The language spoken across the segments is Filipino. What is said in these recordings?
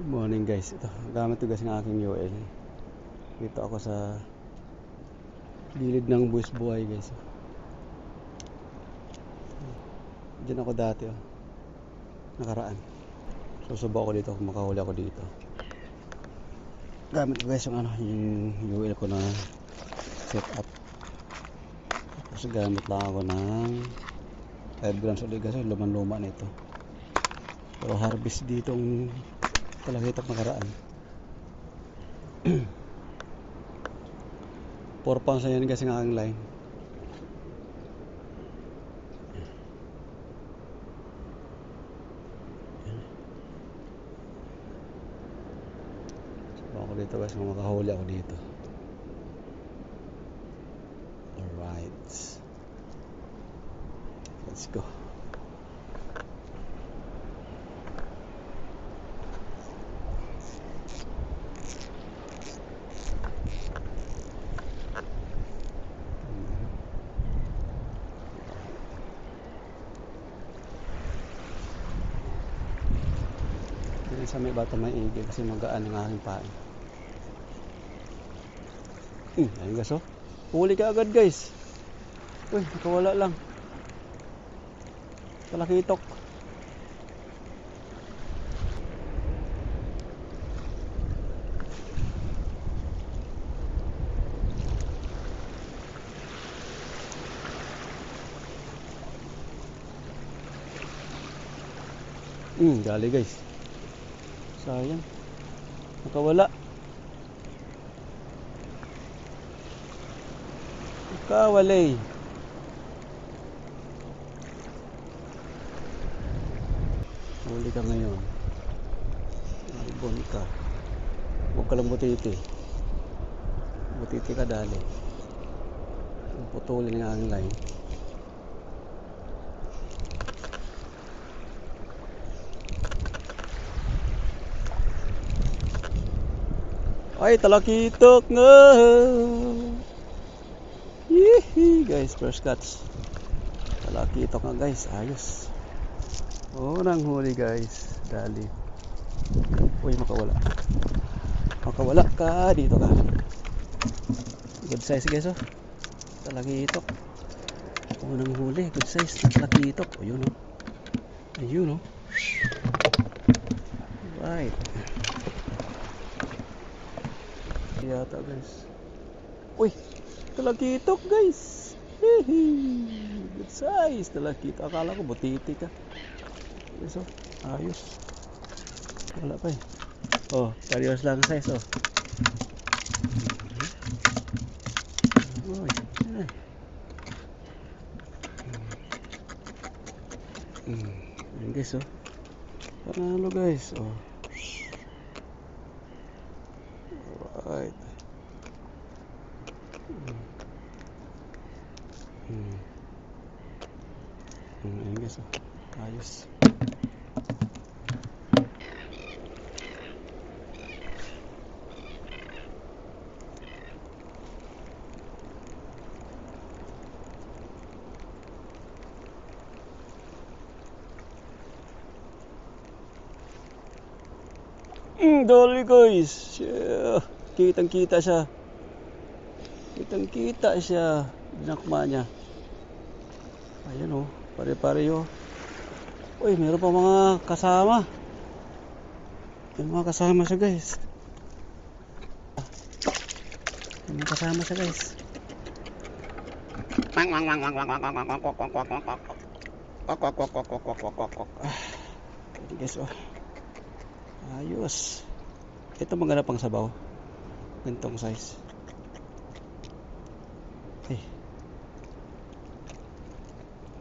Good morning guys. Ito, gamit ko guys ng aking UL. Dito ako sa gilid ng buwis buhay guys. Diyan ako dati nakaraan. Susubo ako dito kung makahuli ako dito. Gamit ko guys yung yung UL ko na setup. Tapos gamit lang ako ng 5 grams ulit guys. Luman-luma na ito. Pero harvest ditong talakitok nakaraan. 4 pounds na yan guys ang aking line. So ako dito guys kung makahuli ako dito. Alright, let's go. Sa may bata may igil kasi magaan ang aking pain. Ayun guys huli ka agad guys. Uy, nakawala lang. Talakitok. Gali guys. Sayang. Nakawala. Nakawalay. Huli ka ngayon. Albon ka. Huwag ka lang butiti. Butiti ka dali. Putulin nga ang line. Ay, talakitok nga. Yee guys, first catch. Talakitok nga guys, ayos. Unang huli guys, dali. Uy, makawala. Makawala ka, dito ka. Good size guys Talakitok. Unang huli, good size na talakitok. Ayun Ayun Right. Yata guys. Uy, talakitok guys. Good size talakitok. Akala ko butiti ka. Guys ayos. Wala pa serious lang size Uy, Ayan guys panalo guys Alright. Ayan guys ayos. Dali guys. Kitang kita siya. Dinakma niya. Ayan pare-pare Uy, meron pa mga kasama. May mga kasama siya guys. May mga kasama siya guys. Guys ayos. Ito maganda pang sabaw. Gantong size.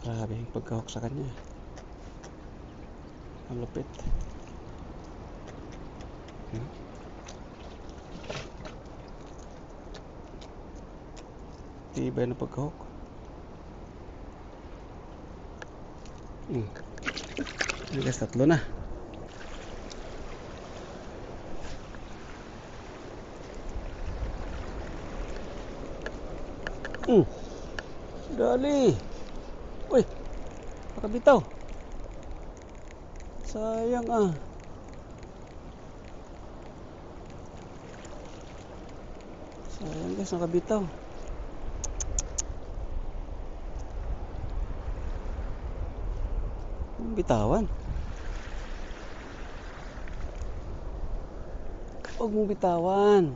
Grabe yung pagkahok sa kanya. Ang lupit. Tibay na pagkahok. Guys, 3 na. Dali. Uy, nakabitaw. Sayang Sayang guys, nakabitaw. Bitawan. Huwag mong bitawan.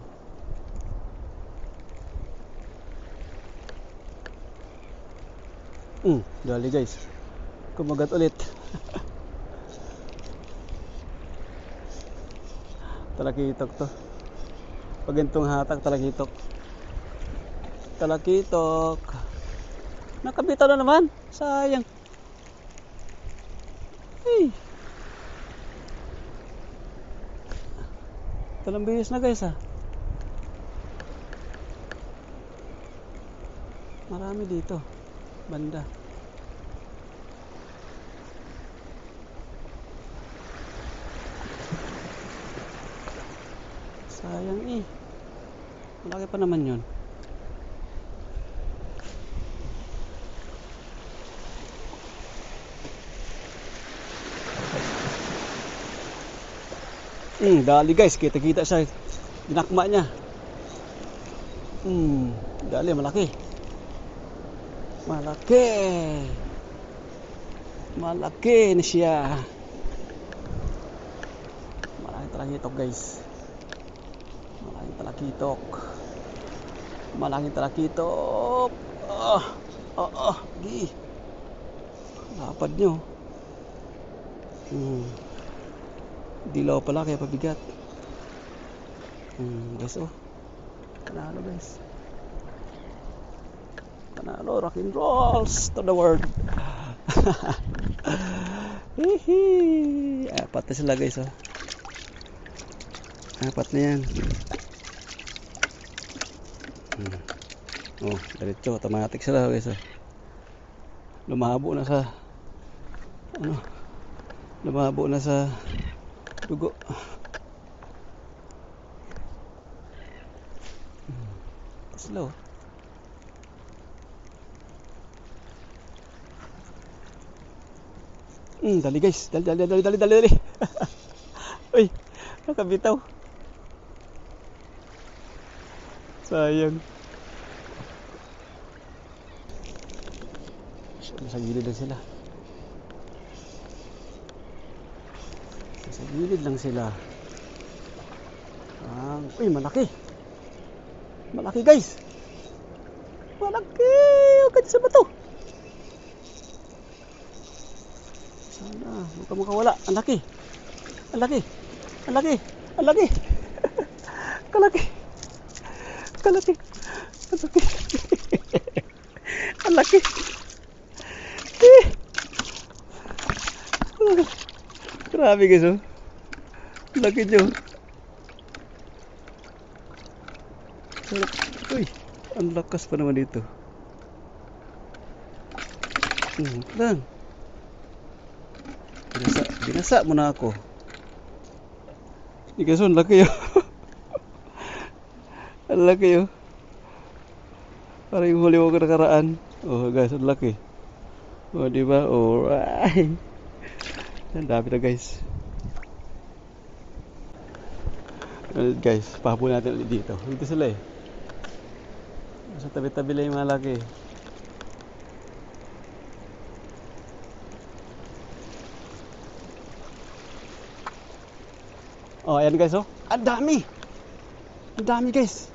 Dali guys. Kumagat ulit. Talakitok to. Pag ganitong hatak, talakitok. Talakitok. Nakabitaw na naman. Sayang. Hey. Talang bihis na guys Marami dito. Banda. Sayang malaki pa naman yun. Dali guys, kita-kita siya. Dinakma niya. Dali, malaki. Malaki. Malaki na siya. Malaking talakitok guys. Malaking talakitok. Malaking talakitok. Gi. Lapad nyo. Dilaw pala kaya pabigat. Guys panalo guys. Panalo, rock and rolls to the world. Hihi. Apat na sila guys Apat na yan. Diretso, automatic sila guys Lumabo na sa lumabo na sa dugo. Slow. Dali guys, dali. Uy, nakabitaw. Sayang. Sa gilid lang sila. Sa gilid lang sila. Uy, malaki. Malaki guys. Malaki. Huwag sa bato. Sana, huwag ka makawala. Ang laki. Ang laki. Ang laki. Ang laki. Kalaki. Kalaki. Ang laki. Ang laki. Grabe guys laki nyo. Uy, ang lakas pa naman dito. Lang. Binasa mo na ako. Guys, ang laki ang laki Parang yung huli mo ko nakaraan. Guys, ang laki. Diba? Alright. Ang dami na guys. Guys, pahabol natin ulit dito. Dito sila Sa tabi-tabi lang yung malaki. Ayan guys Ang dami. Ang dami guys.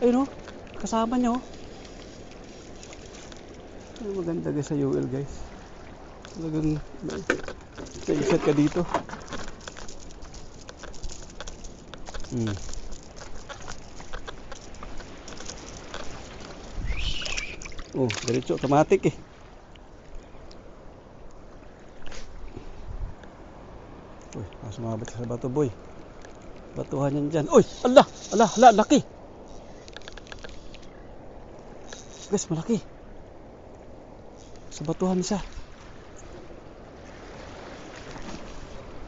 Ayun kasama nyo maganda guys sa UL guys. Talagang sa-isat ka dito. Diretso automatic sumabit sa bato boy. Batuhan yan dyan. Uy! Allah! Laki! Guys, malaki. Sa batuhan siya.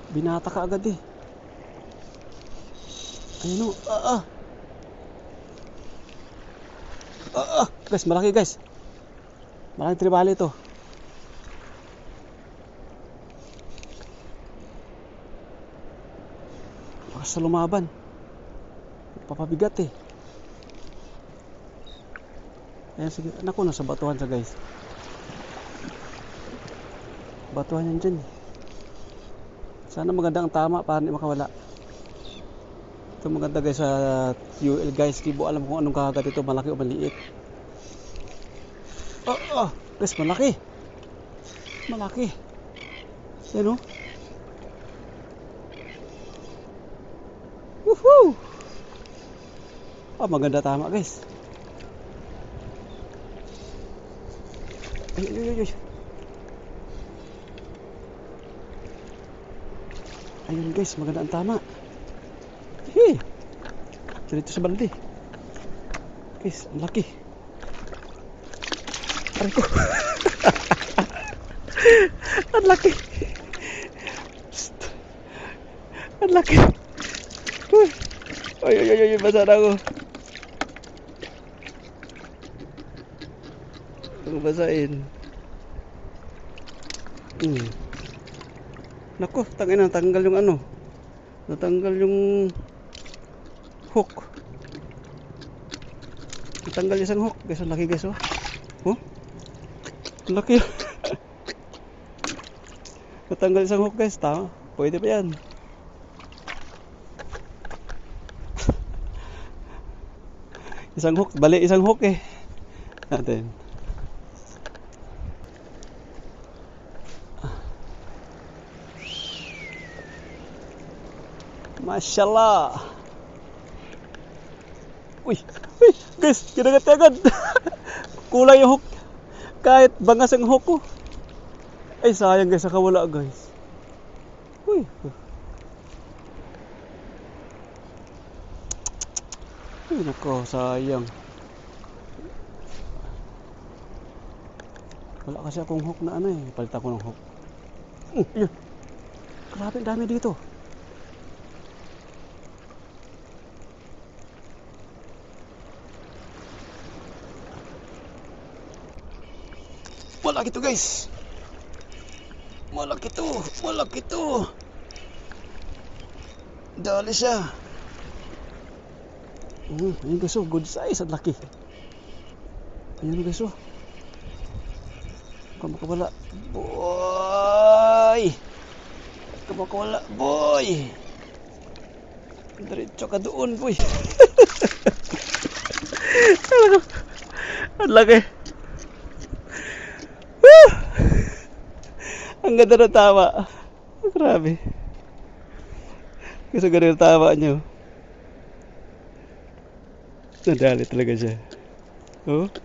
Binata ka agad Ayun guys, malaki guys. Malaking tribali ito. Baka sa lumaban. Papabigat Ayan, sige. Naku, nasa batuhan siya guys. Batuhan yan dyan. Sana maganda ang tama para hindi makawala. Ito maganda guys sa UL guys. Di mo alam kung anong kakagat ito. Malaki o maliit. Guys, malaki. Malaki. Yan o. Woohoo! Maganda tama guys. Ay. Ayun guys, maganda ang tama. Dito sa balde. Guys, ang laki. Aray ko. Ang laki. Ang laki. Ay, basa na ako. Ang basain. Nako, tanggal yung ano. Natanggal yung hook. Natanggal yung isang hook. Guys, ang laki guys oh. Ang laki. Natanggal isang hook guys. Tama. Pwede pa yan. Isang hook. Bali isang hook eh. Natin. Mashallah. Uy, guys, kinagat agad. Kulang yung hook. Kahit bangas ang hook ko. Ay, sayang guys, nakawala guys. Uy. Ay, nako, sayang. Wala kasi akong hook na ano eh. Palitan ko ng hook. Ayun. Grabe, dami dito. Malaki to guys. Malaki to. Dali siya. Ayun guys oh, good size at laki. Ayun guys oh. Kamakawala. Boy. Kamakawala boy. Diretso ka doon boy. Ang laki. Ang ganda ng tama. Grabe. Kasi ganun yung tama nyo. Nadali talaga siya.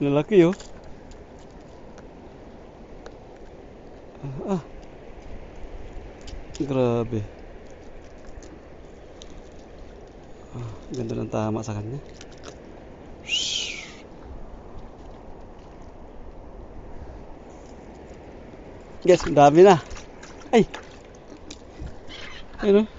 Lalaki oh. Grabe. Ganda ng tama sa kanya. Guys, ang dami na. Ay. Ayun.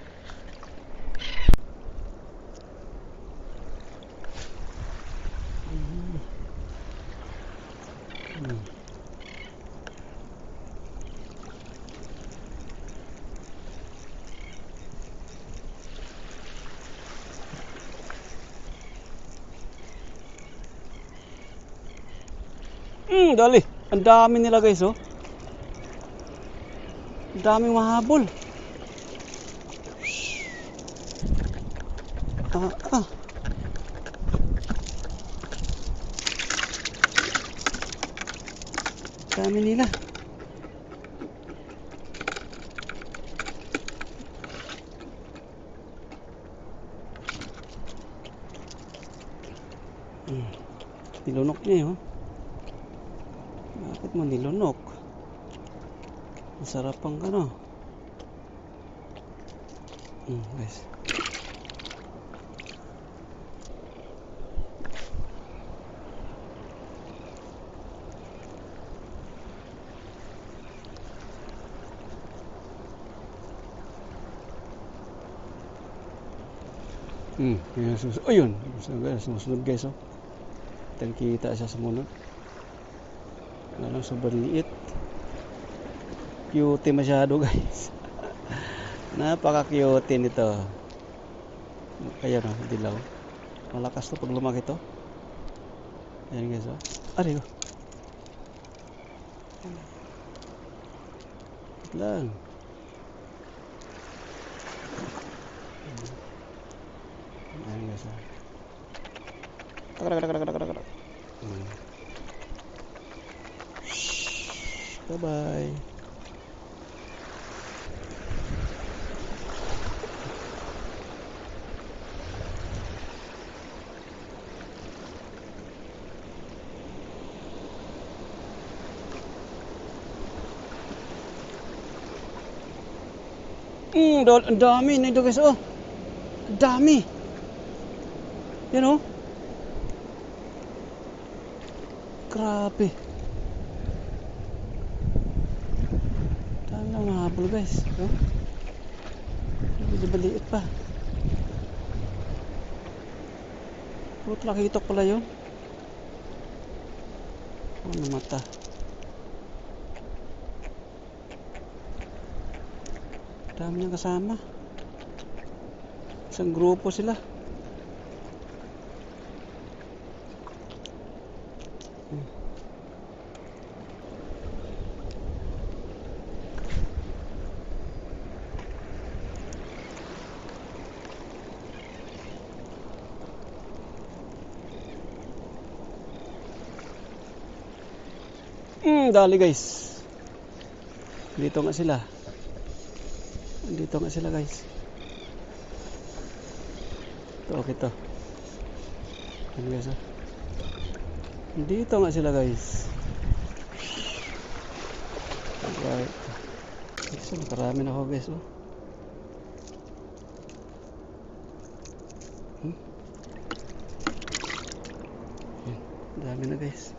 Dali. Ang dami nila guys oh. Ang daming mahabol. Dami nila. Nilunok niya oh. Bakit mo nilunok? Masarap ang ano. Guys. Ayun. Sumusunod guys oh. Kita siya sumunod. Ano, sobrang liit. Cute masyado guys. Napaka-cute nito. Kaya no, dilaw. Malakas to pag lumaki to. Ayan guys, oh. Ari, oh. Wait lang. Ayan guys, oh. Bye bye. Ang dami nito guys, oh. Ang dami. Yan, oh. Grabe. Dami lang mahabol guys, oh. Medyo maliit pa. Puro talakitok pala yun. Oh, namata. Dami niyang kasama. Isang grupo sila. Dali guys. Dito nga sila. Dito nga sila guys. Ito, ito. Ano guys, oh. Dito nga sila guys. Alright. So, nakarami na ako guys, oh. Dami na guys.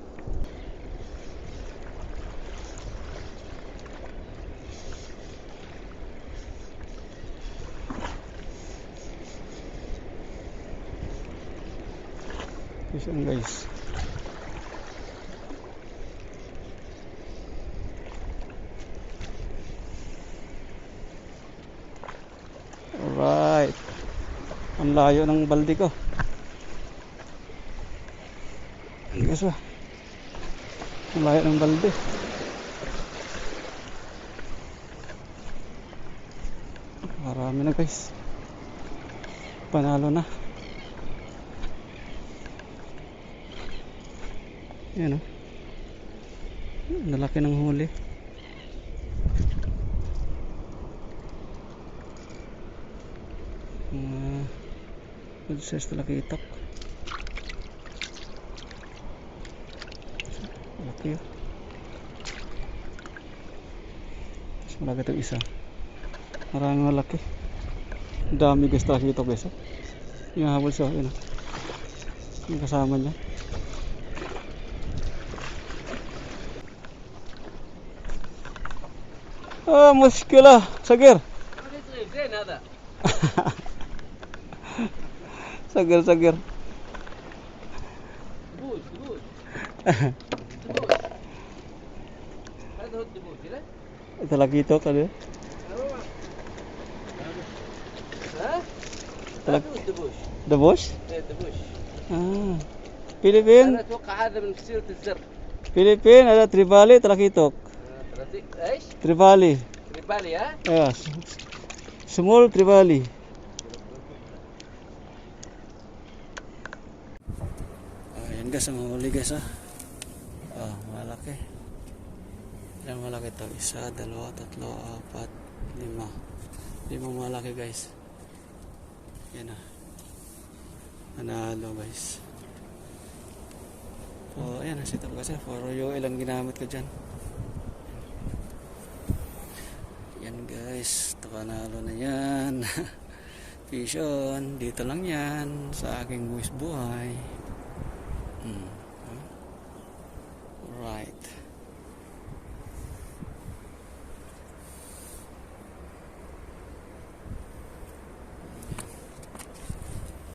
Yan guys. Alright. Ang layo ng balde ko. Guys, oh. Ang layo ng balde. Marami na guys. Panalo na. Yan, oh. Nalaki ng huli. Good size talakitok. Malaki, oh. Mas malaki itong isa. Maraming malaki. Ang dami guys talakitok guys, oh. Yung habol siya, yun, oh. Yung kasama niya. مشكلة صقر زين هذا صقر صقر دبوس دبوس هذا هو الدبوس لا ito lagi ito kan ya ها هذا هو الدبوس دبوش ايه الدبوس فilipiin انا اتوقع هذا من فصيلة الزر Philippine ada tribali talakitok ايش tribali تريبالي ها ya small tribali. Ayan guys, ang huli guys, ah. Malaki. Yan malaki to. 1, 2, 3, 4, 5. 5 malaki guys. Yan ah. Nanalo guys. So ayan, set up kasi for yung ilang ginamit ko dyan. Yan guys, panalo na yan. Fish on, dito lang yan sa aking buwis buhay.